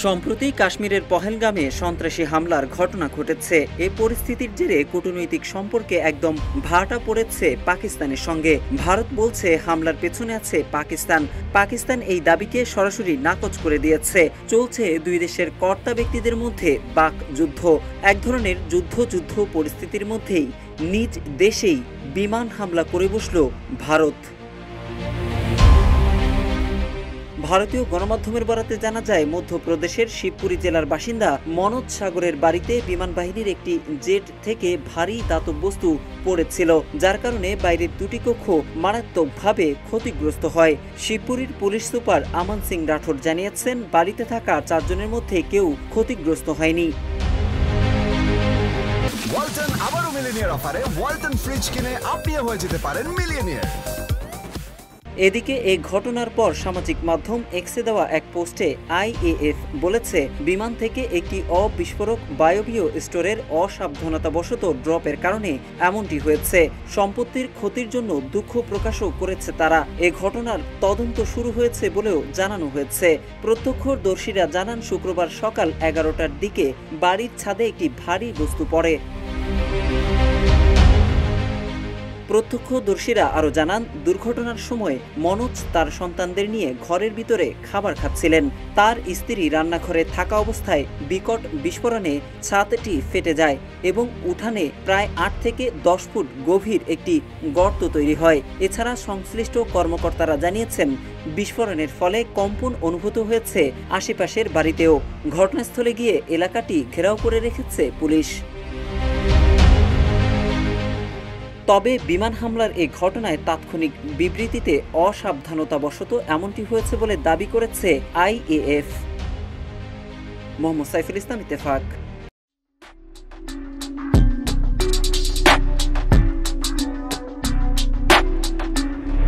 সম্প্রতি কাশ্মীরের পহেলগামে সন্ত্রাসী হামলার ঘটনা ঘটেছে। এই পরিস্থিতির জেরে কূটনৈতিক সম্পর্কে একদম ভাটা পড়েছে পাকিস্তানের সঙ্গে। ভারত বলছে হামলার পেছনে আছে পাকিস্তান এই দাবিকে সরাসরি নাকচ করে দিয়েছে। চলছে দুই দেশের কর্তা ব্যক্তিদের মধ্যে বাক যুদ্ধ। এক ধরনের যুদ্ধ পরিস্থিতির মধ্যেই নিজ দেশেই বিমান হামলা করে বসল ভারত। ভারতীয় গণমাধ্যমের বরাতে জানা যায়, মধ্যপ্রদেশের শিবপুরী জেলার বাসিন্দা মনোজ সাগরের বাড়িতে বিমান বাহিনীর একটি জেট থেকে ভারী ধাতব বস্তু পড়েছিল, যার কারণে বাইরের দুটি কক্ষ মারাত্মকভাবে ক্ষতিগ্রস্ত হয়। শিবপুরীর পুলিশ সুপার আমান সিং রাঠোর জানিয়েছেন, বাড়িতে থাকা 4 জনের মধ্যে কেউ ক্ষতিগ্রস্ত হয়নি। ওয়ালটন আবারও মিলিয়নিয়ার অফারে ওয়ালটন ফ্রিজ কিনে আপনিও হয়ে যেতে পারেন মিলিয়নিয়ার। এদিকে এই ঘটনার পর সামাজিক মাধ্যম এক্সে দেওয়া এক পোস্টে আইএএফ বলেছে, বিমান থেকে একটি অবিস্ফোরক বায়বীয় স্টোরের অসাবধানতাবশত ড্রপের কারণে এমনটি হয়েছে। সম্পত্তির ক্ষতির জন্য দুঃখ প্রকাশও করেছে তারা। এ ঘটনার তদন্ত শুরু হয়েছে বলেও জানানো হয়েছে। প্রত্যক্ষদর্শীরা জানান, শুক্রবার সকাল 11টার দিকে বাড়ির ছাদে একটি ভারী বস্তু পড়ে। প্রত্যক্ষদর্শীরা আরও জানান, দুর্ঘটনার সময় মনোজ তার সন্তানদের নিয়ে ঘরের ভিতরে খাবার খাচ্ছিলেন। তার স্ত্রী রান্নাঘরে থাকা অবস্থায় বিকট বিস্ফোরণে ছাদটি ফেটে যায় এবং উঠানে প্রায় 8 থেকে 10 ফুট গভীর একটি গর্ত তৈরি হয়। এছাড়া সংশ্লিষ্ট কর্মকর্তারা জানিয়েছেন, বিস্ফোরণের ফলে কম্পন অনুভূত হয়েছে আশেপাশের বাড়িতেও। ঘটনাস্থলে গিয়ে এলাকাটি ঘেরাও করে রেখেছে পুলিশ। তবে বিমান হামলার এই ঘটনায় তাৎক্ষণিক বিবৃতিতে অসাবধানতাবশত এমনটি হয়েছে বলে দাবি করেছে আইএএফ। মোহাম্মদ সাইফুল ইসলাম, ইত্তেফাক।